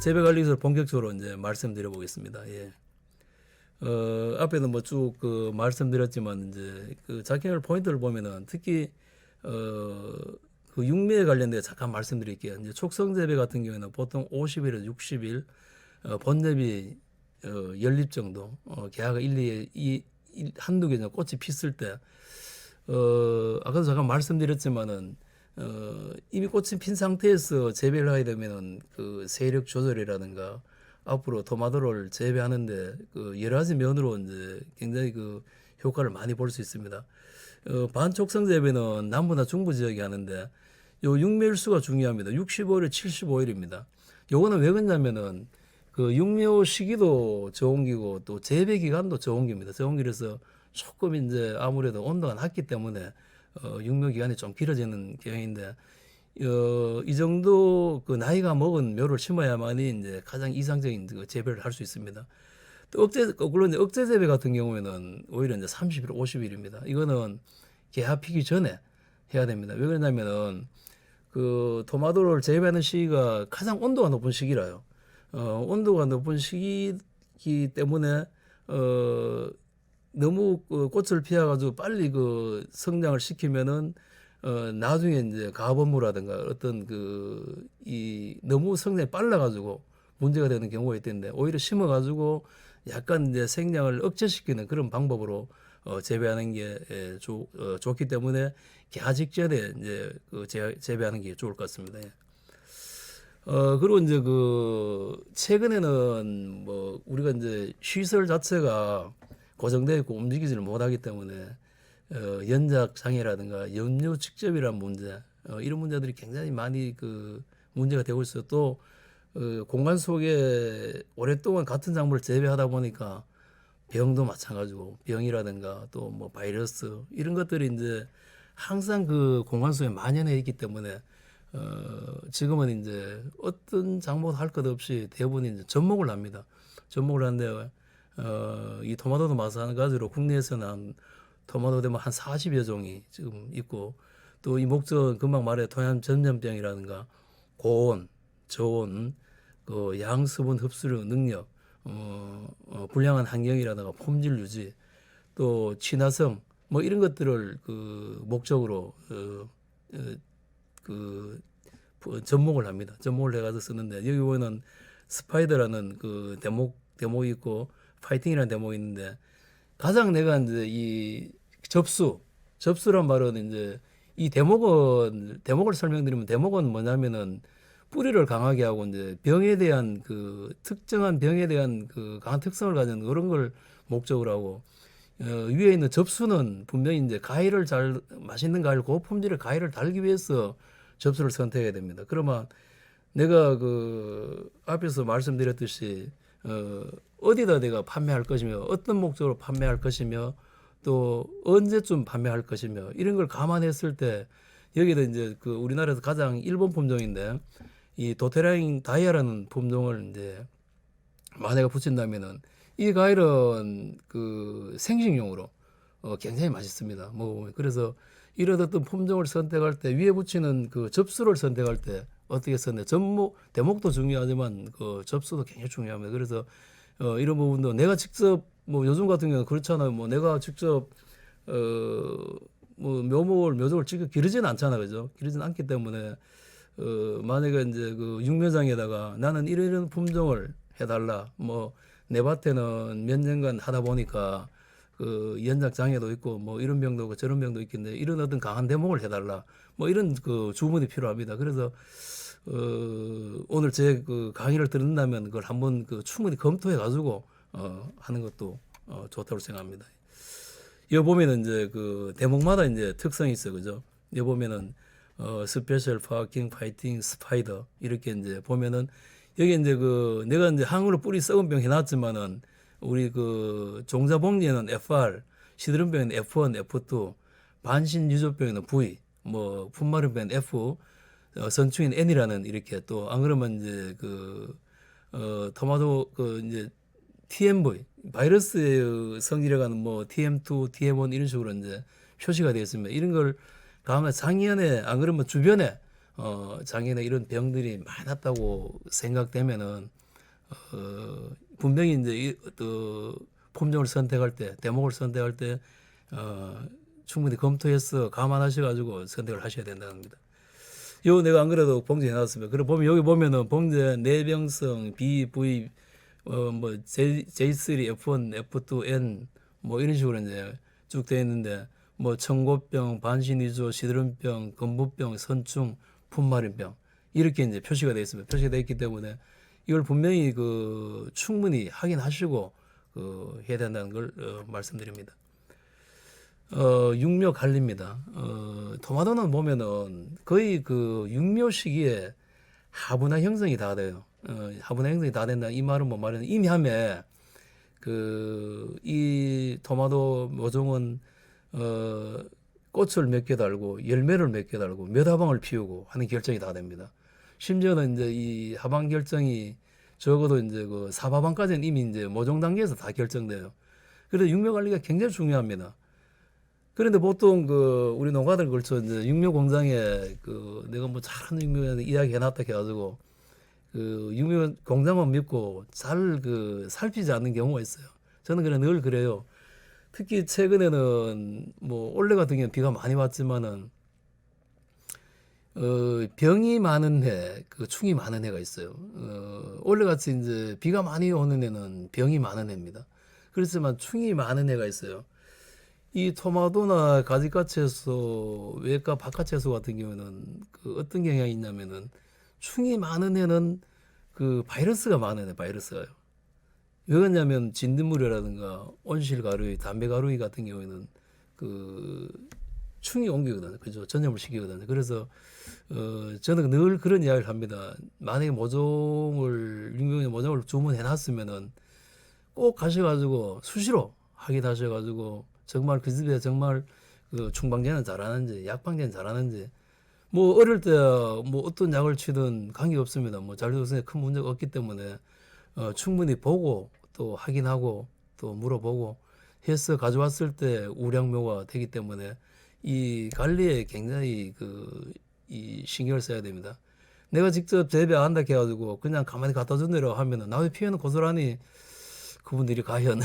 재배 관리 기술 본격적으로 이제 말씀드려 보겠습니다. 예. 앞에도 뭐 쭉 그 말씀드렸지만 이제 그 작경을 포인트를 보면은 특히 그 육묘에 관련돼 잠깐 말씀드릴게요. 이제 촉성 재배 같은 경우에는 보통 50일에서 60일 번잡이 연립 정도 개화가 1, 2, 한두 개 정도 꽃이 피었을 때 아까도 잠깐 말씀드렸지만은 이미 꽃이 핀 상태에서 재배를 하게 되면은 그 세력 조절이라든가 앞으로 토마토를 재배하는데 그 여러 가지 면으로 이제 굉장히 그 효과를 많이 볼 수 있습니다. 반촉성 재배는 남부나 중부 지역에 하는데 요 육묘일수가 중요합니다. 65일, 75일입니다. 요거는 왜 그러냐면은 그 육묘 시기도 저온기고 또 재배 기간도 저온기입니다. 저온기라서 조금 이제 아무래도 온도가 낮기 때문에 육묘 기간이 좀 길어지는 경향인데 이 정도 그 나이가 먹은 묘를 심어야만이 이제 가장 이상적인 그 재배를 할 수 있습니다. 또 거꾸로 이제 억제 재배 같은 경우에는 오히려 이제 30일, 50일입니다. 이거는 개화 피기 전에 해야 됩니다. 왜 그러냐면은 그 토마토를 재배하는 시기가 가장 온도가 높은 시기라요. 온도가 높은 시기이기 때문에 너무 그 꽃을 피워가지고 빨리 그 성장을 시키면은 나중에 이제 가업업무라든가 어떤 이 너무 성장이 빨라가지고 문제가 되는 경우가 있던데 오히려 심어가지고 약간 이제 생장을 억제시키는 그런 방법으로 재배하는 게 좋기 때문에 개화 직전에 이제 재배하는 게 좋을 것 같습니다. 예. 그리고 이제 그 최근에는 뭐 우리가 이제 시설 자체가 고정되어 있고 움직이지를 못하기 때문에 연작 장애라든가 염료 직접이란 문제 이런 문제들이 굉장히 많이 그 문제가 되고 있어요. 또 공간 속에 오랫동안 같은 작물을 재배하다 보니까 병도 마찬가지고 병이라든가 또 뭐 바이러스 이런 것들이 이제 항상 그 공간 속에 만연해 있기 때문에 지금은 이제 어떤 작물도 할 것 없이 대부분 이제 접목을 합니다. 접목을 하는데 이 토마토도 마찬가지로 국내에서는 토마토 되면 한 40여 종이 지금 있고 또 이 목전 금방 말해 토양 전염병이라든가 고온, 저온, 그 양수분 흡수력 능력, 불량한 환경이라든가 품질 유지, 또 친화성 뭐 이런 것들을 그 목적으로 그 접목을 합니다. 접목을 해가지고 쓰는데 여기 보면은 스파이더라는 그 대목이 있고 파이팅이라는 대목이 있는데 가장 내가 이제 이 접수란 말은 이제 이 대목을 설명드리면 대목은 뭐냐면은 뿌리를 강하게 하고 이제 병에 대한 그 특정한 병에 대한 그 강한 특성을 가진 그런 걸 목적으로 하고 위에 있는 접수는 분명히 이제 맛있는 과일 고품질의 과일을 달기 위해서 접수를 선택해야 됩니다. 그러면 내가 그 앞에서 말씀드렸듯이 어디다 내가 판매할 것이며 어떤 목적으로 판매할 것이며 또 언제쯤 판매할 것이며 이런 걸 감안했을 때 여기다 이제 그 우리나라에서 가장 일본 품종인데 이 도테라인 다이아라는 품종을 이제 만약에 붙인다면은 이 과일은 그 생식용으로 굉장히 맛있습니다. 뭐 그래서 이런 어떤 품종을 선택할 때 위에 붙이는 그 접수를 선택할 때 어떻게 썼냐 대목도 중요하지만 그 접수도 굉장히 중요합니다. 그래서 이런 부분도 내가 직접 뭐 요즘 같은 경우는 그렇잖아요. 뭐 내가 직접 뭐 묘목을 직접 기르지는 않잖아, 그죠? 기르지는 않기 때문에 만약에 이제 그 육묘장에다가 나는 이런 품종을 해달라. 뭐 내 밭에는 몇 년간 하다 보니까 그 연작 장애도 있고 뭐 이런 병도 있고 저런 병도 있겠는데 이런 어떤 강한 대목을 해달라. 뭐 이런 그 주문이 필요합니다. 그래서 오늘 제 그 강의를 듣는다면 그걸 한번 그 충분히 검토해 가지고 하는 것도 좋다고 생각합니다. 여기 보면은 이제 그 대목마다 이제 특성이 있어, 그죠? 여기 보면은 스페셜 파킹 파이팅 스파이더 이렇게 이제 보면은 여기 이제 그 내가 이제 항으로 뿌리 썩은 병 해놨지만은 우리 그 종자복리에는 FR, 시드름병에는 F1, F2, 반신 유조병에는 V, 뭐 분마름병에는 F, 선충인 N이라는 이렇게 또 안 그러면 이제 그 토마토 그 이제 TMV 바이러스의 성질이라는 뭐 TM2, TM1 이런 식으로 이제 표시가 되어 있습니다. 이런 걸 다음에 상위원에 안 그러면 주변에 장애나 이런 병들이 많았다고 생각되면은 분명히 이제 품종을 선택할 때, 대목을 선택할 때 충분히 검토해서 감안하셔가지고 선택을 하셔야 된다는 겁니다. 요 내가 안 그래도 봉지 해놨습니다. 그래 보면 여기 보면은 봉제 내병성 BV 뭐 J3, F1, F2, N 뭐 이런 식으로 이제 쭉 되어 있는데 뭐 청고병, 반신이조, 시드름병, 건부병, 선충, 품마린병 이렇게 이제 표시가 되어 있습니다. 표시가 되어 있기 때문에 이걸 분명히 충분히 확인하시고 해야 된다는 걸 말씀드립니다. 육묘 관리입니다. 토마토는 보면은 거의 육묘 시기에 하분화 형성이 다 돼요. 하분화 형성이 다 된다. 이 말은 뭐 말이냐. 이미 하면 이 토마토 모종은 꽃을 몇 개 달고 열매를 몇 개 달고 몇 하방을 피우고 하는 결정이 다 됩니다. 심지어는 이제 이 하방 결정이 적어도 이제 사하방까지는 이미 이제 모종 단계에서 다 결정돼요. 그래서 육묘 관리가 굉장히 중요합니다. 그런데 보통 우리 농가들 걸쳐 이제 육묘 공장에 내가 뭐 잘하는 육묘에 이야기 해놨다 해가지고 육묘 공장만 믿고 잘 살피지 않는 경우가 있어요. 저는 그래 늘 그래요. 특히 최근에는 뭐 올해 같은 경우는 비가 많이 왔지만은 병이 많은 해, 충이 많은 해가 있어요. 올해 같이 이제 비가 많이 오는 해는 병이 많은 해입니다. 그렇지만 충이 많은 해가 있어요. 이 토마토나 가지가 채소, 외과 바깥 채소 같은 경우는 어떤 경향이 있냐면은 충이 많은 해는 바이러스가 많은 해, 바이러스가요. 왜 그러냐면 진딧물이라든가 온실가루이, 담배가루이 같은 경우에는 충이 옮기거든요. 그죠? 전염을 시키거든요. 그래서 저는 늘 그런 이야기를 합니다. 만약에 육묘의 모종을 주문해 놨으면은 꼭 가셔가지고 수시로 확인하셔가지고 정말 그 집에 정말 충방제는 잘하는지 약방제는 잘하는지 뭐 어릴 때 뭐 어떤 약을 치든 관계 없습니다. 뭐 잔류성에 큰 문제가 없기 때문에 충분히 보고 또 확인하고 또 물어보고 해서 가져왔을 때 우량묘가 되기 때문에 이 관리에 굉장히 이 신경을 써야 됩니다. 내가 직접 재배한다 해가지고 그냥 가만히 갖다 준대로 하면은 나의 피해는 고스란히 그분들이 과연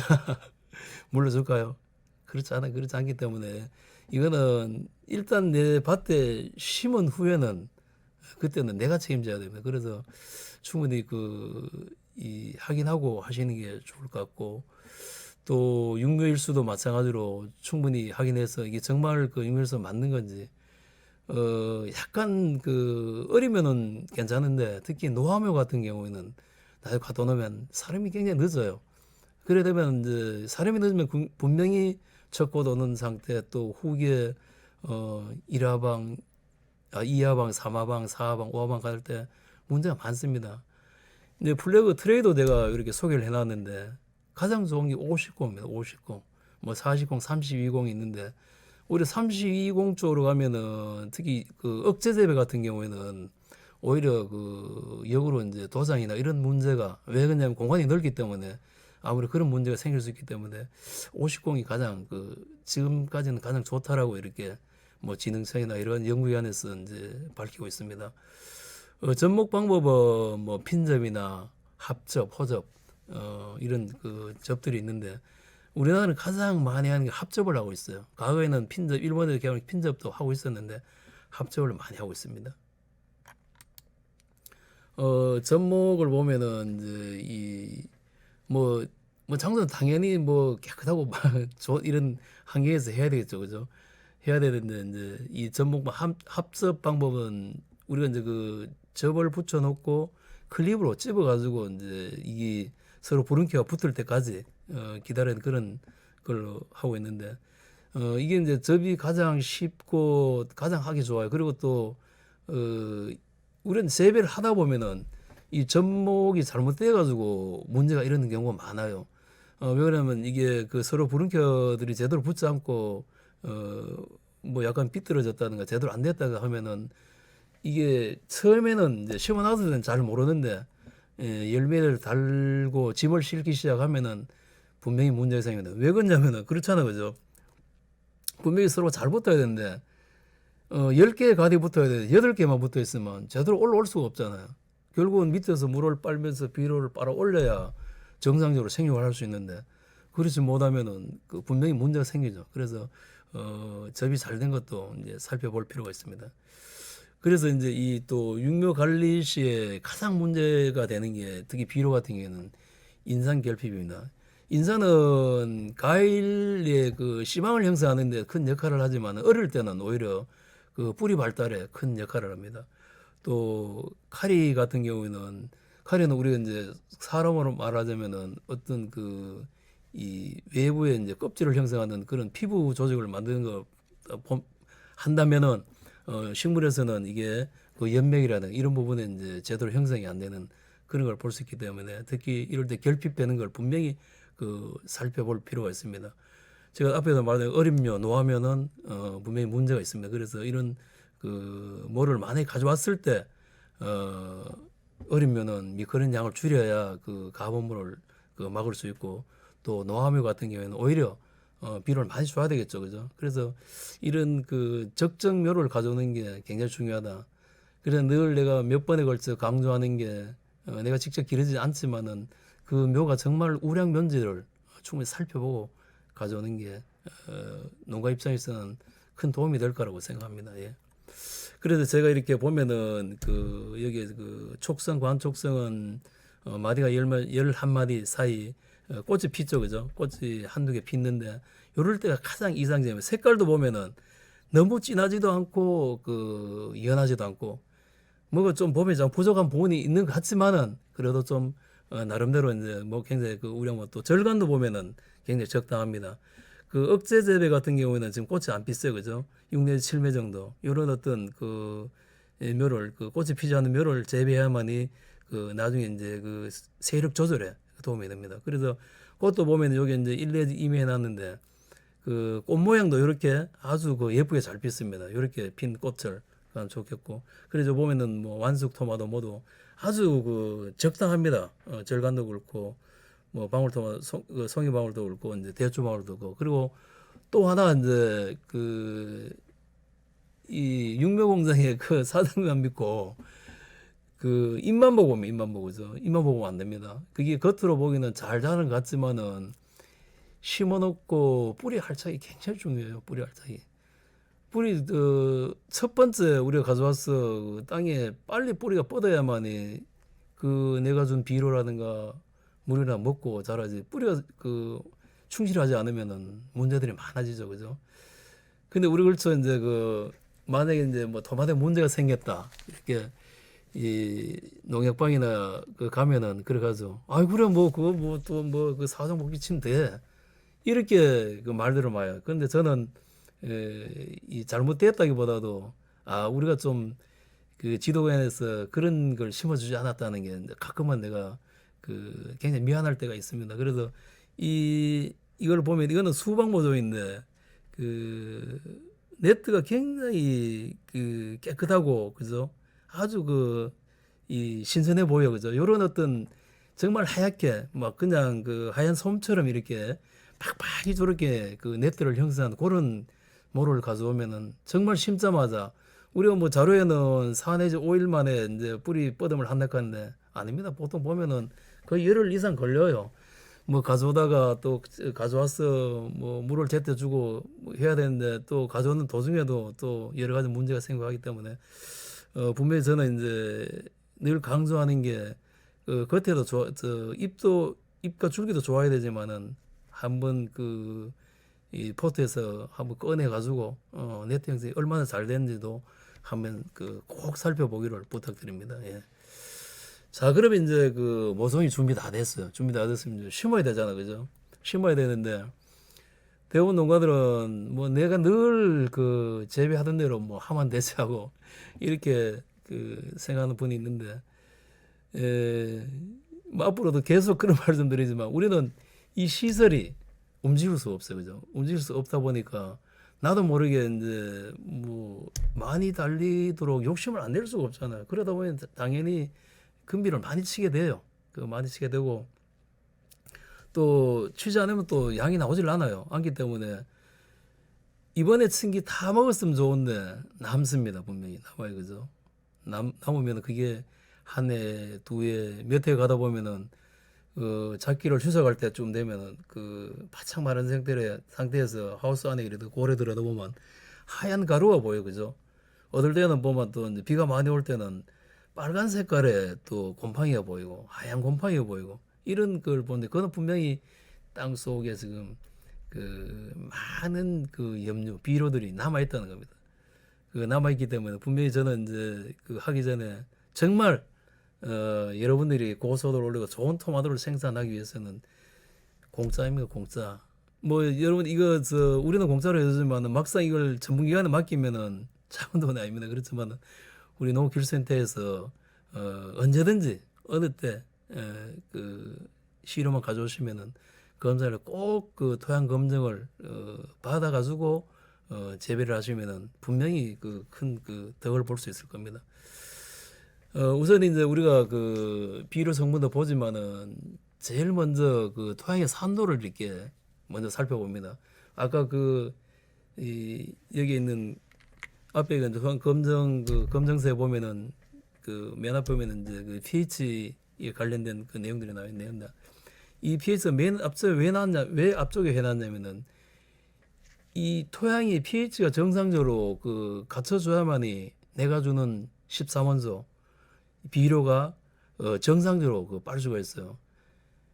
물러줄까요? 그렇지 않기 때문에 이거는 일단 내 밭에 심은 후에는 그때는 내가 책임져야 됩니다. 그래서 충분히 이 확인하고 하시는 게 좋을 것 같고 또 육묘일수도 마찬가지로 충분히 확인해서 이게 정말 육묘일수 맞는 건지 약간 어리면은 괜찮은데 특히 노화묘 같은 경우에는 나중에 갖다 놓으면 사람이 굉장히 늦어요. 그래 되면 이제 사람이 늦으면 분명히 첫 꽃 오는 상태 또 후기에 1하방, 2하방, 3하방, 4하방, 5하방 갈 때 문제가 많습니다. 이제 플래그 트레이도 내가 이렇게 소개를 해놨는데 가장 좋은 게 50공입니다. 50공. 뭐 40공, 32공 있는데 오히려 32공 쪽으로 가면은 특히 억제 재배 같은 경우에는 오히려 역으로 이제 도장이나 이런 문제가 왜 그러냐면 공간이 넓기 때문에 아무리 그런 문제가 생길 수 있기 때문에 50공이 가장 지금까지는 가장 좋다라고 이렇게 뭐 진흥청이나 이런 연구기관에서 이제 밝히고 있습니다. 접목 방법은 뭐 핀접이나 합접, 호접 이런 접들이 있는데 우리나라는 가장 많이 하는 게 합접을 하고 있어요. 과거에는 일본에 개발한 핀접도 하고 있었는데 합접을 많이 하고 있습니다. 접목을 보면은 이제 뭐 장소는 당연히 뭐 깨끗하고 이런 환경에서 해야 되겠죠, 그죠? 해야 되는데 이제 이 접목 합접 방법은 우리가 이제 접을 붙여놓고 클립으로 찝어가지고 이제 이게 서로 부름키가 붙을 때까지 기다리는 그런 걸로 하고 있는데 이게 이제 접이 가장 쉽고 가장 하기 좋아요. 그리고 또 우리는 재배를 하다 보면은 이 접목이 잘못돼 가지고 문제가 일어나는 경우가 많아요. 왜 그러냐면 이게 서로 부름켜들이 제대로 붙지 않고 뭐 약간 삐뚤어졌다든가 제대로 안 됐다가 하면은 이게 처음에는 이제 심어 놨을 잘 모르는데 열매를 달고 짐을 싣기 시작하면은 분명히 문제가 생깁니다. 왜 그러냐면은 그렇잖아요, 그죠? 분명히 서로 잘 붙어야 되는데 10개의 가디 붙어야 되는데 8개만 붙어 있으면 제대로 올라올 수가 없잖아요. 결국은 밑에서 물을 빨면서 비료를 빨아 올려야 정상적으로 생육을 할 수 있는데 그렇지 못하면은 그 분명히 문제가 생기죠. 그래서 접이 잘 된 것도 이제 살펴볼 필요가 있습니다. 그래서 이제 이 또 육묘 관리 시에 가장 문제가 되는 게 특히 비료 같은 경우에는 인산 결핍입니다. 인산은 과일의 그 씨방을 형성하는 데 큰 역할을 하지만 어릴 때는 오히려 그 뿌리 발달에 큰 역할을 합니다. 또 카리 같은 경우에는 카리는 우리가 이제 사람으로 말하자면은 어떤 그 이 외부에 이제 껍질을 형성하는 그런 피부 조직을 만드는 거 한다면은 식물에서는 이게 그 연맥이라든 이런 부분에 이제 제대로 형성이 안 되는 그런 걸 볼 수 있기 때문에 특히 이럴 때 결핍되는 걸 분명히 그 살펴볼 필요가 있습니다. 제가 앞에서 말한 어림묘, 노화묘는 분명히 문제가 있습니다. 그래서 이런 그 모를 많이 가져왔을 때 어림묘는 미끄러운 양을 줄여야 그 가본물을 그 막을 수 있고 또 노화묘 같은 경우에는 오히려 비료를 많이 줘야 되겠죠, 그죠? 그래서 이런 그 적정묘를 가져오는 게 굉장히 중요하다. 그래서 늘 내가 몇 번에 걸쳐 강조하는 게 내가 직접 기르지 않지만은 그 묘가 정말 우량 면지를 충분히 살펴보고 가져오는 게 농가 입장에서는 큰 도움이 될 거라고 생각합니다. 예. 그래서 제가 이렇게 보면은 그 여기 그 촉성 관촉성은 마디가 11마디 사이 꽃이 피죠, 그죠? 꽃이 한두 개 피는데 요럴 때가 가장 이상적이에요. 색깔도 보면은 너무 진하지도 않고 그 연하지도 않고 뭐가 좀 보면 좀 부족한 부분이 있는 것 같지만은 그래도 좀 나름대로 이제 뭐 굉장히 그 우량 또 절간도 보면은 굉장히 적당합니다. 그 억제 재배 같은 경우에는 지금 꽃이 안 피어요, 그죠? 6내지 7매 정도 이런 어떤 그 묘를 그 꽃이 피지 않는 묘를 재배해야만이 그 나중에 이제 그 세력 조절에 도움이 됩니다. 그래서 꽃도 보면 여기 이제 1 내지 2매 해놨는데 그 꽃 모양도 이렇게 아주 그 예쁘게 잘 피습니다. 이렇게 핀 꽃을 참 좋겠고 그래서 보면은 뭐 완숙 토마토 모두 아주 그 적당합니다. 절간도 그렇고 뭐 방울토마토 송이방울도 그렇고 이제 대추방울도 그렇고 그리고 또 하나 이제 그 이 육묘공장의 그 사장만 믿고 그 잎만 보고 오면 잎만 보고죠. 잎만 보고 안 됩니다. 그게 겉으로 보기는 잘 자는 것 같지만은 심어놓고 뿌리 활착이 굉장히 중요해요. 뿌리 활착이. 뿌리 첫 번째 우리가 가져와서 그 땅에 빨리 뿌리가 뻗어야만이 그 내가 준 비료라든가 물이나 먹고 자라지. 뿌리가 그 충실하지 않으면은 문제들이 많아지죠, 그죠? 근데 우리 그렇죠 이제 그 만약에 이제 뭐 토마토에 문제가 생겼다 이렇게 이 농약방이나 그 가면은 그래 가지고 아이 그래 뭐 그거 뭐 또 뭐 그 사정 복귀 치면 돼 이렇게 그 말들을 많이 해요. 근데 저는 이 잘못됐다기보다도 아 우리가 좀 그 지도관에서 그런 걸 심어주지 않았다는 게 가끔은 내가 그 굉장히 미안할 때가 있습니다. 그래서 이걸 보면 이거는 수박 모종인데 그 네트가 굉장히 그 깨끗하고 그죠? 아주 그 이 신선해 보여 그죠? 요런 어떤 정말 하얗게 막 그냥 그 하얀 솜처럼 이렇게 팍팍이 저렇게 그 네트를 형성한 그런 모를 가져오면은 정말 심자마자 우리가 뭐 자료에는 4 내지 5일 만에 이제 뿌리 뻗음을 한다 하는데 아닙니다. 보통 보면은 거의 열흘 이상 걸려요. 뭐 가져오다가 또 가져와서 뭐 물을 제때 주고 뭐 해야 되는데 또 가져오는 도중에도 또 여러 가지 문제가 생겨하기 때문에 분명히 저는 이제 늘 강조하는 게 겉에도 잎과 줄기도 좋아야 되지만은 한번 그 이 포트에서 한번 꺼내 가지고 네트 형성이 얼마나 잘 됐는지도 한번 그 꼭 살펴보기를 부탁드립니다. 예. 자, 그러면 이제 그 모종이 준비 다 됐어요. 준비 다 됐으면 이제 심어야 되잖아, 그죠? 심어야 되는데 대부분 농가들은 뭐 내가 늘 그 재배하던 대로 뭐 하면 되지 하고 이렇게 그 생각하는 분이 있는데 뭐 앞으로도 계속 그런 말씀드리지만 우리는 이 시설이 움직일 수 없어요, 그죠? 움직일 수 없다 보니까 나도 모르게 이제 뭐 많이 달리도록 욕심을 안 낼 수가 없잖아요. 그러다 보면 당연히 금비를 많이 치게 돼요. 그 많이 치게 되고 또 치지 않으면 또 양이 나오질 않아요. 않기 때문에 이번에 친 게 다 먹었으면 좋은데 남습니다. 분명히 남아요. 그죠? 남으면 그게 한 해, 두 해, 몇 해 가다 보면은 작기를 휴석할 때쯤 되면은 바짝 마른 상태에서 하우스 안에 이래도 고래 들여다보면 하얀 가루가 보여. 그죠? 어떨 때는 보면 또 이제 비가 많이 올 때는 빨간 색깔의 또 곰팡이가 보이고 하얀 곰팡이가 보이고 이런 걸 보는데 그거는 분명히 땅 속에 지금 많은 염류, 비료들이 남아 있다는 겁니다. 남아 있기 때문에 분명히 저는 이제 하기 전에 정말 여러분들이 고소득을 올리고 좋은 토마토를 생산하기 위해서는 공짜입니다, 공짜. 뭐 여러분 이거 우리는 공짜로 해주지만 막상 이걸 전문기관에 맡기면은 작은 돈 아닙니다. 그렇지만 우리 농업기술센터에서 언제든지 어느 때 시료만 가져오시면은 검사를 꼭 토양 검증을 받아가지고 재배를 하시면은 분명히 큰 덕을 볼 수 있을 겁니다. 우선 이제 우리가 비료 성분도 보지만은 제일 먼저 토양의 산도를 이렇게 먼저 살펴봅니다. 아까 여기 있는 앞에 토양 검정서에 보면은 맨 앞에 보면은 이제 pH에 관련된 내용들이 나와 있는데 이 pH가 맨 앞쪽에 왜 앞쪽에 해놨냐면은 이 토양이 pH가 정상적으로 갖춰줘야만이 내가 주는 13원소 비료가 정상적으로 빨 수가 있어요.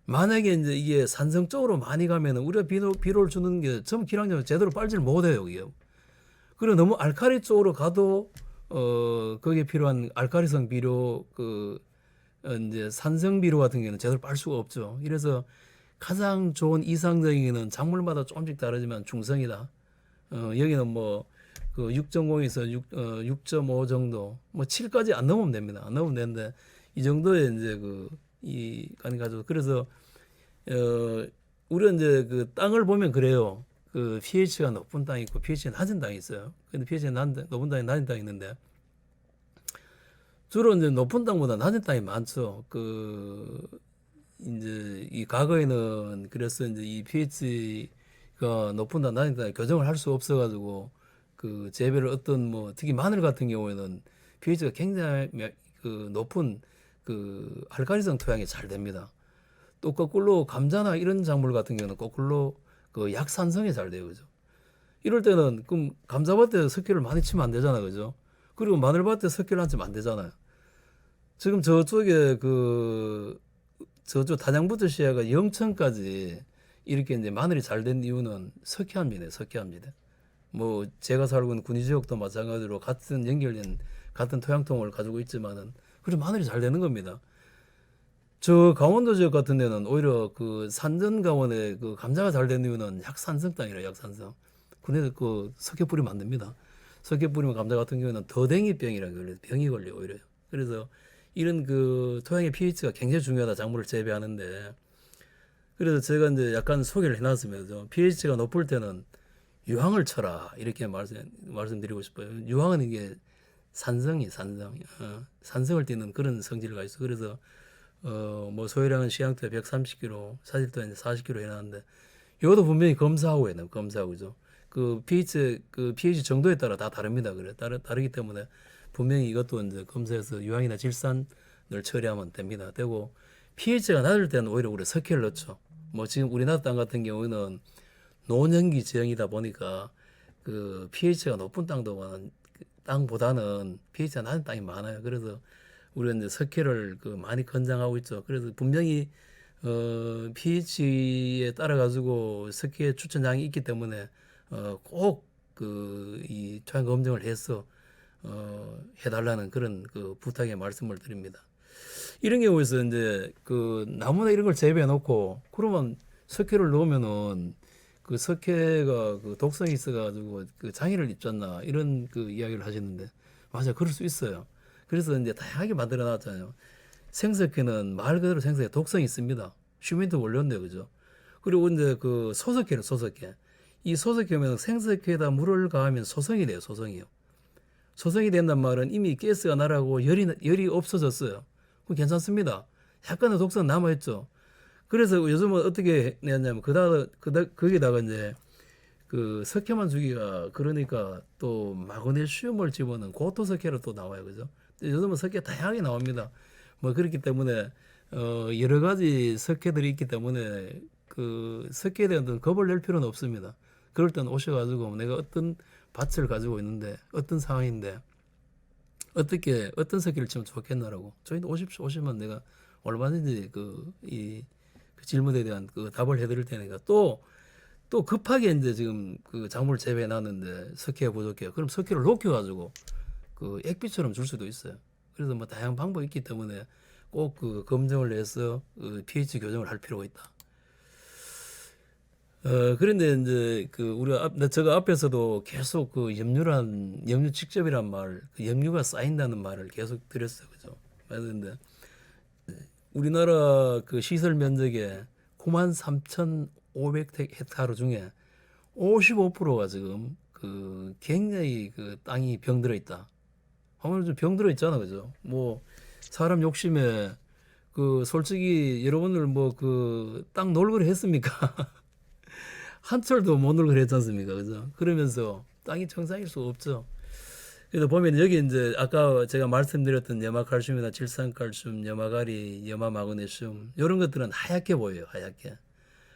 만약에 이제 이게 산성 쪽으로 많이 가면은 우리가 비료를 주는 게 전부 기량적으로 제대로 빨질 못해요. 이게. 그리고 너무 알칼리 쪽으로 가도 거기에 필요한 알칼리성 비료 이제 산성 비료 같은 경우는 제대로 빨 수가 없죠. 이래서 가장 좋은 이상적인 작물마다 조금씩 다르지만 중성이다. 여기는 뭐 6.0에서 6.5 정도, 뭐 7까지 안 넘으면 됩니다. 안 넘으면 되는데 이 정도의 이제 이 간이 가지고 그래서 우리가 이제 땅을 보면 그래요. pH가 높은 땅이 있고 pH가 낮은 땅이 있어요. 근데 pH가 높은 땅이 낮은 땅이 있는데 주로 이제 높은 땅보다 낮은 땅이 많죠. 이제 이 과거에는 그래서 이제 이 pH가 높은 땅, 낮은 땅에 교정을 할 수 없어가지고 재배를 어떤 뭐 특히 마늘 같은 경우에는 pH가 굉장히 높은 알칼리성 토양이 잘 됩니다. 또 거꾸로 감자나 이런 작물 같은 경우는 거꾸로 약산성이 잘 돼요. 그죠? 이럴 때는 그럼 감자밭에 석회를 많이 치면 안 되잖아. 그죠? 그리고 마늘밭에 석회를 안 치면 안 되잖아요. 지금 저쪽에 저쪽 단양부터 시야가 영천까지 이렇게 이제 마늘이 잘 된 이유는 석회암이네, 석회암이네. 뭐 제가 살고 있는 군위 지역도 마찬가지로 같은 연결된 같은 토양통을 가지고 있지만은 그래서 마늘이 잘 되는 겁니다. 저 강원도 지역 같은 데는 오히려 산전 강원에 감자가 잘 되는 이유는 약산성 땅이라 약산성. 군에서 석회 뿌리면 안 됩니다. 석회 뿌리면 감자 같은 경우는 더댕이병이라고 걸려요. 병이 걸려요, 오히려. 그래서 이런 토양의 pH가 굉장히 중요하다, 작물을 재배하는데. 그래서 제가 이제 약간 소개를 해놨으면서 pH가 높을 때는 유황을 쳐라 이렇게 말씀드리고 싶어요. 유황은 이게 산성을 띠는 그런 성질을 가지고 있어. 그래서 뭐 소요량은 시향토에 130kg, 사질토에 40kg 해놨는데 이것도 분명히 검사하고 해요. 검사하고죠. pH 정도에 따라 다 다릅니다. 그래 다르기 때문에 분명히 이것도 이제 검사해서 유황이나 질산을 처리하면 됩니다. 되고 pH가 낮을 때는 오히려 우리 석회를 넣죠. 뭐 지금 우리나라 땅 같은 경우는 노년기 지형이다 보니까 pH가 높은 땅보다는 pH가 낮은 땅이 많아요. 그래서 우리가 이제 석회를 많이 권장하고 있죠. 그래서 분명히 pH에 따라 가지고 석회 추천량이 있기 때문에 꼭 이 토양 검증을 해서 해달라는 그런 부탁의 말씀을 드립니다. 이런 경우에서 이제 나무나 이런 걸 재배해 놓고 그러면 석회를 넣으면은 석회가 독성이 있어가지고 장애를 입잖나 이런 이야기를 하시는데 맞아요, 그럴 수 있어요. 그래서 이제 다양하게 만들어 놨잖아요. 생석회는 말 그대로 생석회 독성이 있습니다. 휴민트 원료인데 그죠? 그리고 이제 소석회는 소석회. 이 소석회면 생석회에다 물을 가하면 소성이 돼요, 소성이요. 소성이 된단 말은 이미 가스가 나라고 열이 없어졌어요. 그럼 괜찮습니다. 약간의 독성 남아있죠. 그래서 요즘은 어떻게 내냐면 거기다가 이제 그 석회만 주기가 그러니까 또 마그네슘을 집어넣은 고토 석회로 또 나와요, 그죠? 요즘은 석회 다양하게 나옵니다. 뭐 그렇기 때문에 여러 가지 석회들이 있기 때문에 그 석회에 대한 어떤 겁을 낼 필요는 없습니다. 그럴 땐 오셔가지고 내가 어떤 밭을 가지고 있는데 어떤 상황인데 어떻게 어떤 석회를 치면 좋겠나라고 저희도 오십시오. 오시면 내가 얼마든지 그 질문에 대한 그 답을 해드릴 테니까 또 급하게 이제 지금 그 작물을 재배해 놨는데 석회가 부족해요. 그럼 석회를 녹여가지고 그 액비처럼 줄 수도 있어요. 그래서 뭐 다양한 방법이 있기 때문에 꼭 그 검정을 내서 그 pH 교정을 할 필요가 있다. 그런데 이제 그 우리가 제가 앞에서도 계속 그 염류 직접이란 말, 그 염류가 쌓인다는 말을 계속 드렸어요, 그죠? 맞는데 우리나라 그 시설 면적의 93,500헥타르 중에 55%가 지금 그 굉장히 그 땅이 병들어 있다. 아무래도 좀 병들어 있잖아, 그죠? 뭐 사람 욕심에 그 솔직히 여러분들 뭐 그 땅 놀거리 했습니까? 한철도 못 놀거리 했지 않습니까? 그죠? 그러면서 땅이 정상일 수 없죠. 그래서 보면 여기 이제 아까 제가 말씀드렸던 염화칼슘이나 질산칼슘, 염화가리, 염화마그네슘 이런 것들은 하얗게 보여요.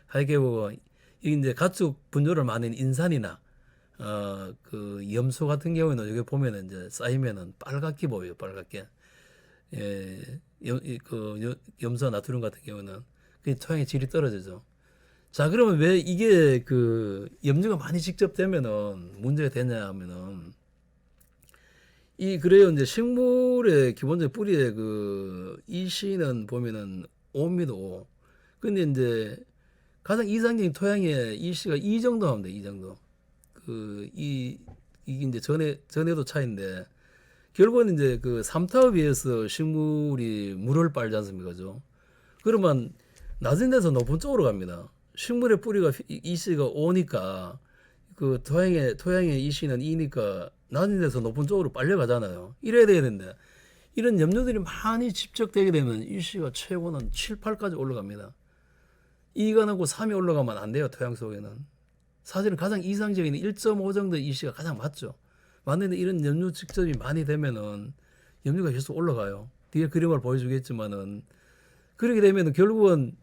하얗게 보고 이게 이제 가축 분뇨를 많은 인산이나 그 염소 같은 경우에는 여기 보면은 이제 쌓이면은 빨갛게 보여요. 빨갛게. 예, 염소 나트륨 같은 경우는 그 토양의 질이 떨어지죠. 자, 그러면 왜 이게 그 염류가 많이 직접되면은 문제가 되냐 하면은 그래요. 이제 식물의 기본적인 뿌리에 그 이씨는 보면은 옵니다. 오. 근데 이제 가장 이상적인 토양에 이씨가 이 정도 하면 돼. 이 정도. 이게 이제 전에도 차인데 결국은 이제 그 삼타에 비해서 식물이 물을 빨지 않습니까? 그죠? 그러면 낮은 데서 높은 쪽으로 갑니다. 식물의 뿌리가 이씨가 오니까 그 토양의 이씨는 이니까 낮은 데서 높은 쪽으로 빨려가잖아요. 이래야 되는데 이런 염료들이 많이 집적되게 되면 이씨가 최고는 7, 8까지 올라갑니다. 2가 넘고 3이 올라가면 안 돼요. 토양 속에는. 사실은 가장 이상적인 1.5 정도의 이씨가 가장 맞죠. 맞는데 이런 염류 직접이 많이 되면은 염류가 계속 올라가요. 뒤에 그림을 보여주겠지만은 그렇게 되면은 결국은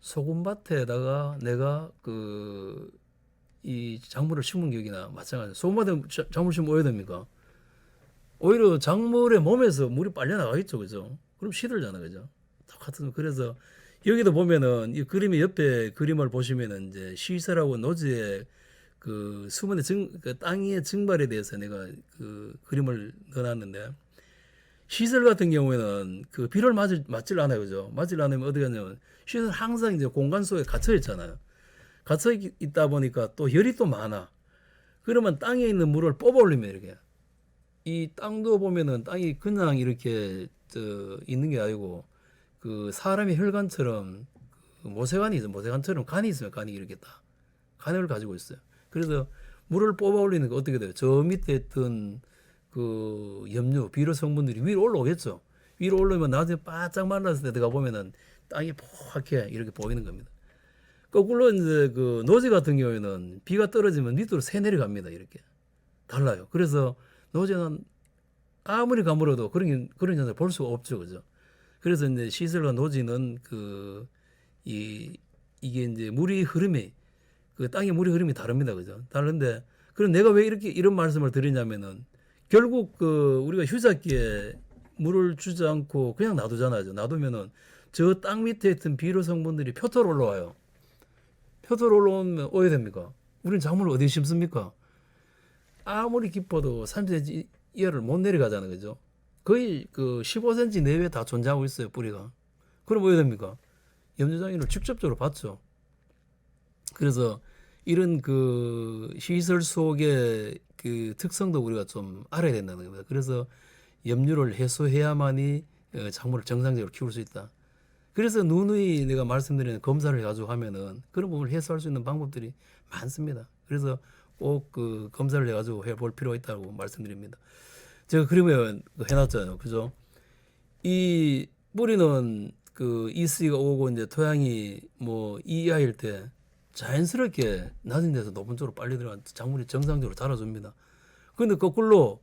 소금밭에다가 내가 이 작물을 심은 격이나 마찬가지로 소금밭에 작물 심으면 어떻게 됩니까? 오히려 작물의 몸에서 물이 빨려 나가겠죠, 그죠? 그럼 시들잖아, 그죠? 똑같은 그래서 여기도 보면은 이 그림의 옆에 그림을 보시면은 이제 시설하고 노지의 그 수분의 그 땅의 증발에 대해서 내가 그 그림을 넣어놨는데 시설 같은 경우에는 그 비를 맞질 않아요, 그죠? 맞질 않으면 어떻게 하냐면 시설 항상 이제 공간 속에 갇혀 있잖아요. 갇혀 있다 보니까 또 열이 또 많아. 그러면 땅에 있는 물을 뽑아 올리면 이렇게 이 땅도 보면은 땅이 그냥 이렇게 있는 게 아니고 그 사람의 혈관처럼 그 모세관이 있어. 모세관처럼 간이 있어요. 간이 이렇게 딱 간을 가지고 있어요. 그래서 물을 뽑아 올리는 거 어떻게 돼요? 저 밑에 있던 그 염류, 비료 성분들이 위로 올라오겠죠. 위로 올라오면 나중에 바짝 말랐을 때 내가 보면은 땅이 포랗게 이렇게 보이는 겁니다. 거꾸로 이제 그 노지 같은 경우에는 비가 떨어지면 밑으로 새 내려갑니다. 이렇게 달라요. 그래서 노지는 아무리 가물어도 그런 현상을 볼 수가 없죠, 그죠? 그래서 이제 시설과 노지는 이게 이제 물이 흐름이 그 땅의 물의 흐름이 다릅니다, 그죠? 다른데 그럼 내가 왜 이런 말씀을 드리냐면은 결국 그 우리가 휴작기에 물을 주지 않고 그냥 놔두잖아요. 놔두면은 저 땅 밑에 있던 비료 성분들이 표토로 올라와요. 표토로 올라오면 어떻게 됩니까? 우리는 작물을 어디 심습니까? 아무리 깊어도 30cm 이하를 못 내려가잖아요, 그죠? 거의 그 15cm 내외에 다 존재하고 있어요, 뿌리가. 그럼 어떻게 됩니까? 염류장애를 직접적으로 받죠. 그래서 이런 그 시설 속의 그 특성도 우리가 좀 알아야 된다는 겁니다. 그래서 염류를 해소해야만이 작물을 정상적으로 키울 수 있다. 그래서 누누이 내가 말씀드리는 검사를 해가지고 하면은 그런 부분을 해소할 수 있는 방법들이 많습니다. 그래서 꼭 그 검사를 해가지고 해볼 필요가 있다고 말씀드립니다. 제가 그림을 해놨잖아요. 그죠? 이 뿌리는 그 EC가 오고 이제 토양이 뭐 이하일 때 자연스럽게 낮은 데서 높은 쪽으로 빨리 들어가 작물이 정상적으로 자라줍니다. 근데 거꾸로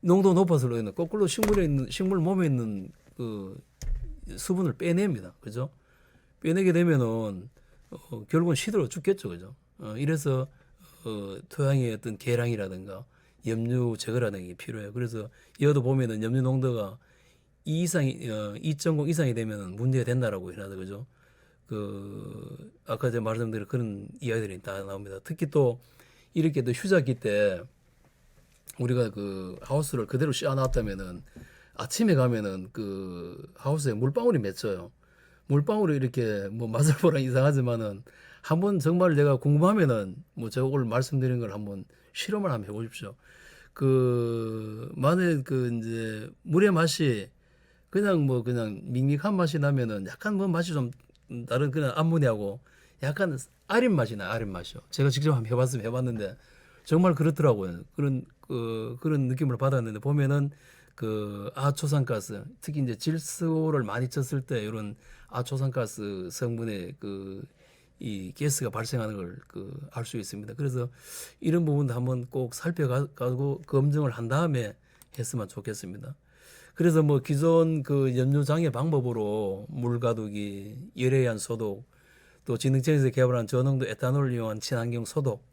농도 높아서 그러는 거꾸로 식물 몸에 있는 그 수분을 빼냅니다. 그죠? 빼내게 되면은 결국은 시들어 죽겠죠. 그죠? 이래서 토양의 어떤 개량이라든가 염류 제거라는 게 필요해요. 그래서 이어도 보면은 염류 농도가 2 이상이 2.0 이상이 되면 문제가 된다라고 해놔서 그죠? 아까 제가 말씀드린 그런 이야기들이 다 나옵니다. 특히 또 이렇게 또 휴자기 때 우리가 그 하우스를 그대로 씌워놨다면은 아침에 가면은 그 하우스에 물방울이 맺혀요. 물방울이 이렇게 뭐 맛을 보라 이상하지만은 한번 정말 내가 궁금하면은 뭐 제가 오늘 말씀드린 걸 한번 실험을 한번 해보십시오. 만약 이제 물의 맛이 그냥 뭐 그냥 밍밍한 맛이 나면은 약간 뭐 맛이 좀 다른 그냥 암모니하고 약간 아린 맛이 나요. 아린 맛이요. 제가 직접 한번 해봤는데 정말 그렇더라고요. 그런 느낌을 받았는데 보면은 아초산가스 특히 이제 질소를 많이 쳤을 때 이런 아초산가스 성분의 이 가스가 발생하는 걸 알 수 있습니다. 그래서 이런 부분도 한번 꼭 살펴가고 검증을 한 다음에 했으면 좋겠습니다. 그래서 뭐 기존 염류 장애 방법으로 물 가두기, 열에 한 소독, 또 진흥청에서 개발한 저농도 에탄올을 이용한 친환경 소독,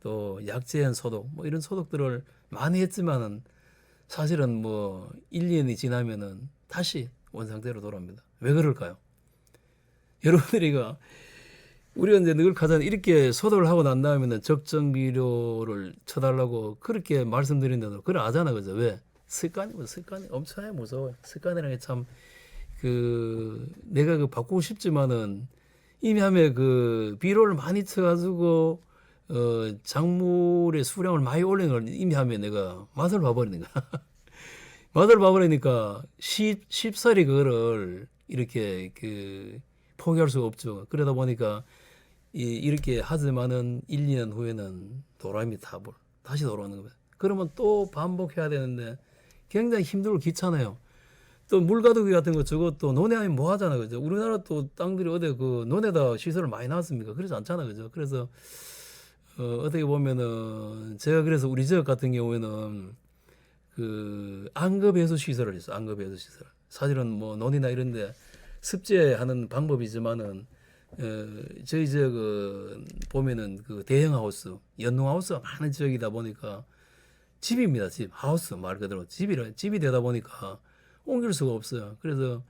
또 약제한 소독, 뭐 이런 소독들을 많이 했지만은 사실은 뭐 1, 2년이 지나면은 다시 원상태로 돌아옵니다. 왜 그럴까요? 여러분들이 우리가 이제 늘 가장 이렇게 소독을 하고 난 다음에는 적정 비료를 쳐달라고 그렇게 말씀드린다도 그걸 아잖아, 그죠? 왜? 습관이 엄청나게 무서워요. 습관이라는 게 참 내가 바꾸고 싶지만은 이미 하면 비료를 많이 쳐가지고 작물의 수량을 많이 올리는 걸 이미 하면 내가 맛을 봐버리는 거야. 맛을 봐버리니까 쉽사리 그거를 이렇게 포기할 수가 없죠. 그러다 보니까 이렇게 하지만은 1, 2년 후에는 도라미 타볼 다시 돌아오는 거예요. 그러면 또 반복해야 되는데 굉장히 힘들고 귀찮아요. 또 물가두기 같은 거 저것도 논에하면 뭐 하잖아, 그죠? 우리나라 또 땅들이 어디 논에다 시설을 많이 놨습니까? 그러지 않잖아, 그죠? 그래서 어떻게 보면은 제가 그래서 우리 지역 같은 경우에는 안급해수 시설을 했어. 안급해수 시설. 사실은 뭐 논이나 이런데 습재하는 방법이지만은 저희 지역은 보면은 대형 하우스, 연농 하우스가 많은 지역이다 보니까 집입니다. 집, 하우스 말 그대로 집이 되다 보니까 옮길 수가 없어요. 그래서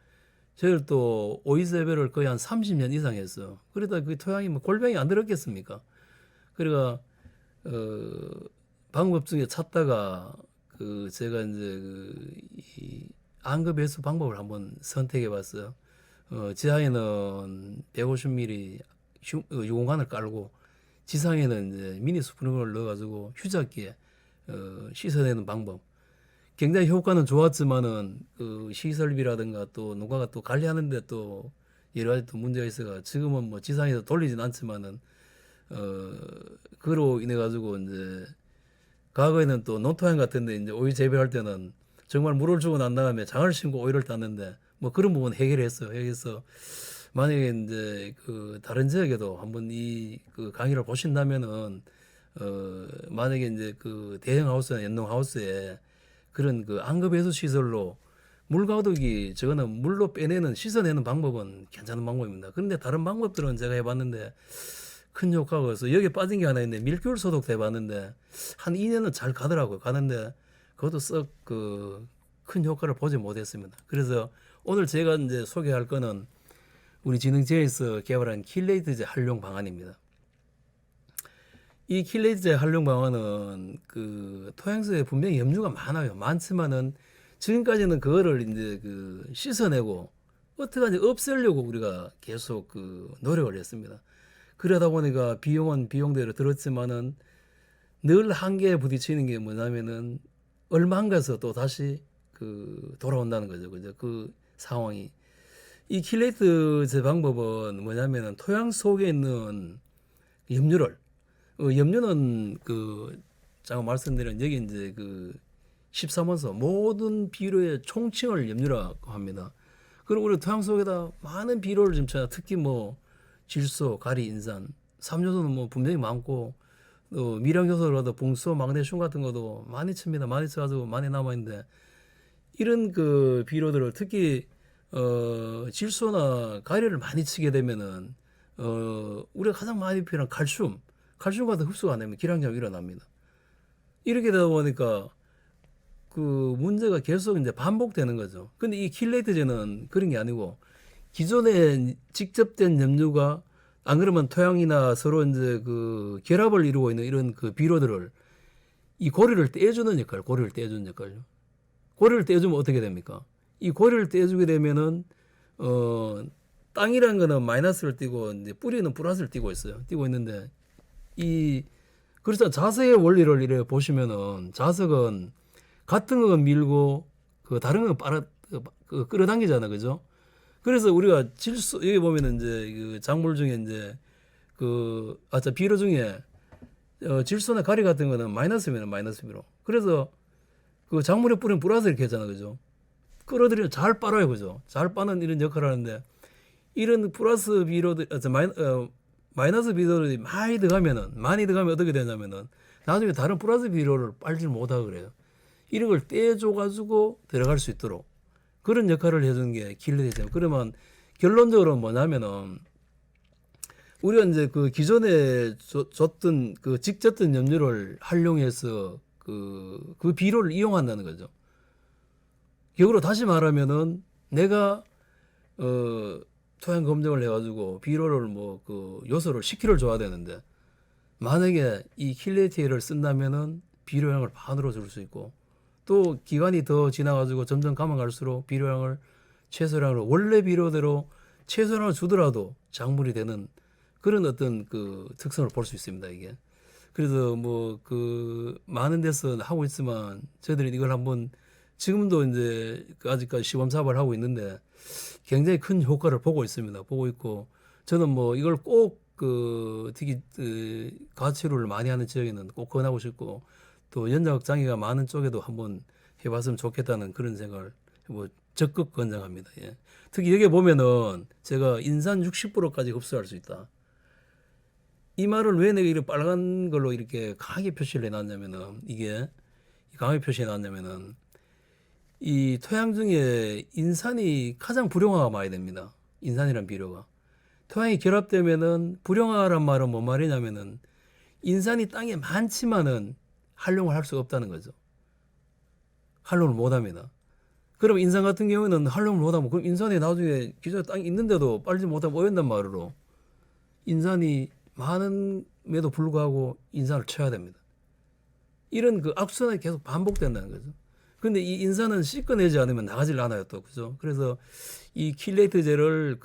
저희를 또 오이세배를 거의 한 30년 이상 했어요. 그러다 토양이 뭐 골병이 안 들었겠습니까? 그러니까 방법 중에 찾다가 제가 이제 이 안급해수 방법을 한번 선택해 봤어요. 지하에는 150mm 유공관을 깔고 지상에는 이제 미니 스프링클러를 넣어가지고 휴자기에 씻어내는 방법. 굉장히 효과는 좋았지만은 시설비라든가 또 농가가 또 관리하는데 또 여러 가지 또 문제가 있어가 지금은 뭐 지상에서 돌리진 않지만은 그로 인해 가지고 이제 과거에는 또 농토양 같은데 이제 오이 재배할 때는 정말 물을 주고 난 다음에 장을 심고 오이를 땄는데 뭐 그런 부분 해결했어요. 그래서 만약에 이제 다른 지역에도 한번 강의를 보신다면은 만약에 이제 대형 하우스나 연농 하우스에 그런 안급해수 시설로 물 가두기 저거는 물로 빼내는 씻어내는 방법은 괜찮은 방법입니다. 그런데 다른 방법들은 제가 해봤는데 큰 효과가 없어. 여기 빠진 게 하나 있는데 밀귤 소독도 해봤는데 한 2년은 잘 가더라고요. 가는데 그것도 썩 큰 효과를 보지 못했습니다. 그래서 오늘 제가 이제 소개할 거는 우리 진흥제에서 개발한 킬레이트제 활용 방안입니다. 이 킬레이트제 활용 방안은 토양속에 분명히 염류가 많아요. 많지만은 지금까지는 그거를 이제 씻어내고 어떻게든지 없애려고 우리가 계속 노력을 했습니다. 그러다 보니까 비용은 비용대로 들었지만은 늘 한계에 부딪히는 게 뭐냐면은 얼마 안 가서 또 다시 돌아온다는 거죠. 그죠? 상황이. 이 킬레이트제 방법은 뭐냐면은 토양 속에 있는 염류를 염류는 제가 말씀드린 여기 이제 13원소 모든 비료의 총칭을 염류라고 합니다. 그리고 우리 토양 속에다 많은 비료를 좀 쳐요. 특히 뭐 질소, 가리, 인산 삼요소는 뭐 분명히 많고 또 미량 요소라도 봉수, 마그네슘 같은 것도 많이 칩니다. 많이 쳐가지고 많이 남아 있는데 이런 그 비료들을 특히 질소나 가리를 많이 치게 되면은 우리가 가장 많이 필요한 칼슘 같은 흡수가 안 되면 기량장애 일어납니다. 이렇게 되다 보니까 그 문제가 계속 이제 반복되는 거죠. 근데 이 킬레이트제는 그런 게 아니고 기존에 직접된 염류가 안 그러면 토양이나 서로 이제 그 결합을 이루고 있는 이런 그 비료들을 이 고리를 떼주는 역할, 고리를 떼주는 역할요. 고리를 떼주면 어떻게 됩니까? 이 고리를 떼주게 되면은 땅이라는 거는 마이너스를 띠고 이제 뿌리는 플러스를 띠고 있어요. 띠고 있는데 이 그래서 자석의 원리를 이렇게 보시면은 자석은 같은 건 밀고 그 다른 건 끌어당기잖아, 그죠? 그래서 우리가 질소 여기 보면은 이제 그 작물 중에 이제 비료 중에 질소나 가리 같은 거는 마이너스면 마이너스비로. 그래서 그 작물에 뿌리는 플러스 이렇게 했잖아, 그죠? 끌어들이면 잘 빨아요, 그죠? 잘 빠는 이런 역할을 하는데 이런 플러스 비료들, 마이너스 비료들이 많이 들어가면 어떻게 되냐면은 나중에 다른 플러스 비료를 빨지 못하고 그래요. 이런 걸 떼줘가지고 들어갈 수 있도록 그런 역할을 해주는 게 킬레이트제예요. 그러면 결론적으로 뭐냐면은 우리가 이제 그 기존에 줬던 그 직접된 염료를 활용해서 그 비료를 이용한다는 거죠. 역으로 다시 말하면은 내가 토양 검정을 해가지고 비료를 뭐 그 요소를 10kg를 줘야 되는데 만약에 이 킬레이트제를 쓴다면은 비료량을 반으로 줄 수 있고 또 기간이 더 지나가지고 점점 가면 갈수록 비료량을 최소량으로 원래 비료대로 최소량을 주더라도 작물이 되는 그런 어떤 그 특성을 볼 수 있습니다, 이게. 그래서 뭐 그 많은 데서 하고 있지만 저희들이 이걸 한번 지금도 이제 아직까지 시범 사업을 하고 있는데 굉장히 큰 효과를 보고 있습니다. 보고 있고 저는 뭐 이걸 꼭 특히 가치를 많이 하는 지역에는 꼭 권하고 싶고 또 연작 장애가 많은 쪽에도 한번 해봤으면 좋겠다는 그런 생각을 뭐 적극 권장합니다. 예. 특히 여기 보면은 제가 인산 60%까지 흡수할 수 있다. 이 말을 왜 내가 이렇게 빨간 걸로 이렇게 강하게 표시를 해놨냐면은 이게 강하게 표시해 놨냐면은 이 토양 중에 인산이 가장 불용화가 많이 됩니다. 인산이란 비료가. 토양이 결합되면은 불용화란 말은 뭔 말이냐면은 인산이 땅에 많지만은 활용을 할 수가 없다는 거죠. 활용을 못 합니다. 그럼 인산 같은 경우에는 활용을 못 하면 그럼 인산이 나중에 기존에 땅이 있는데도 빨지 못하면 오염단 말으로 인산이 많음에도 불구하고 인산을 쳐야 됩니다. 이런 그 악순환이 계속 반복된다는 거죠. 근데 이 인산은 씻어내지 않으면 나가질 않아요, 또. 그죠? 그래서 이 킬레이트제를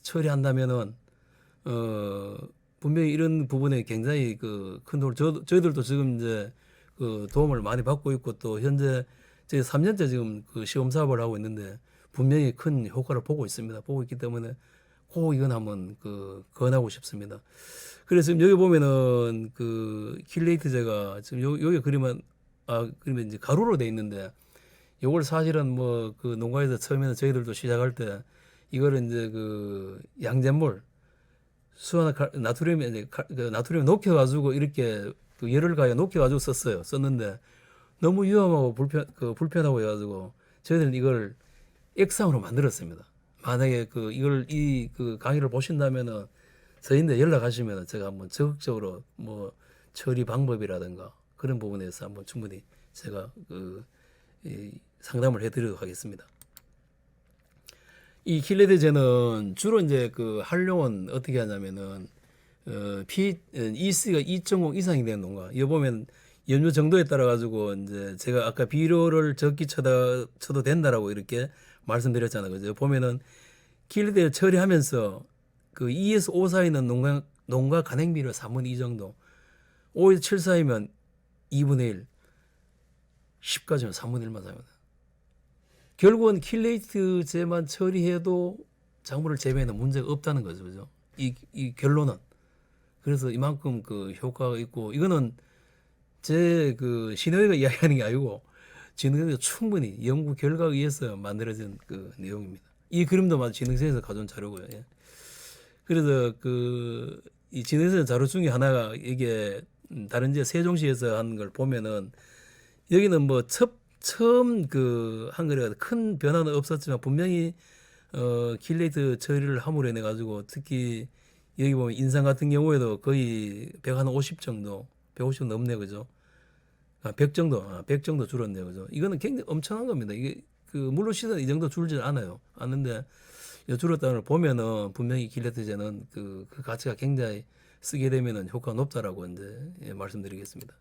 처리한다면은, 분명히 이런 부분에 굉장히 큰 도움을, 저희들도 지금 이제 도움을 많이 받고 있고 또 현재 저희 3년째 지금 시험 사업을 하고 있는데 분명히 큰 효과를 보고 있습니다. 보고 있기 때문에 꼭 이건 한번 권하고 싶습니다. 그래서 지금 여기 보면은 킬레이트제가 지금 여기 그러면 이제 가루로 돼 있는데 요걸 사실은 뭐 농가에서 처음에는 저희들도 시작할 때 이거를 이제 양잿물 수화나 나트륨 이제 나트륨 녹여가지고 이렇게 열을 가해 녹여가지고 썼는데 너무 위험하고 불편하고 해가지고 저희들은 이걸 액상으로 만들었습니다. 만약에 이걸 강의를 보신다면은 저희한테 연락하시면은 제가 한번 적극적으로 뭐 처리 방법이라든가 그런 부분에서 한번 충분히 제가 상담을 해드리도록 하겠습니다. 이 킬레이트제는 주로 이제 활용은 어떻게 하냐면은 EC가 2.0 이상이 되는 농가. 여기 보면 염료 정도에 따라 가지고 이제 제가 아까 비료를 적기 쳐도 된다라고 이렇게 말씀드렸잖아요. 그죠? 보면은 킬레이트제를 처리하면서 2에서 5 사이는 농가 간행비료 3분의 2 정도, 5에서 7 사이면 2분의 1, 10까지는 3분의 1만 사용합니다. 결국은 킬레이트제만 처리해도 작물을 재배에는 문제가 없다는 거죠. 그죠? 이 결론은. 그래서 이만큼 효과가 있고, 이거는 제 신의회가 이야기하는 게 아니고, 진흥세에서 충분히 연구 결과에 의해서 만들어진 내용입니다. 이 그림도 진흥세에서 가져온 자료고요. 예. 그래서 이 진행된 자료 중에 하나가 이게 다른 지역 세종시에서 한 걸 보면은 여기는 뭐 처음 그 한거래가 큰 변화는 없었지만 분명히 킬레이트 처리를 함으로 인해 가지고 특히 여기 보면 인삼 같은 경우에도 거의 150 정도, 150 넘네 그죠? 100 정도, 100 정도 줄었네요 그죠? 이거는 굉장히 엄청난 겁니다. 이게 그 물론 시세는 이 정도 줄지 않는데 줄었다는 걸 보면은 분명히 킬레이트제는 그 가치가 굉장히 쓰게 되면은 효과가 높다라고 이제 말씀드리겠습니다.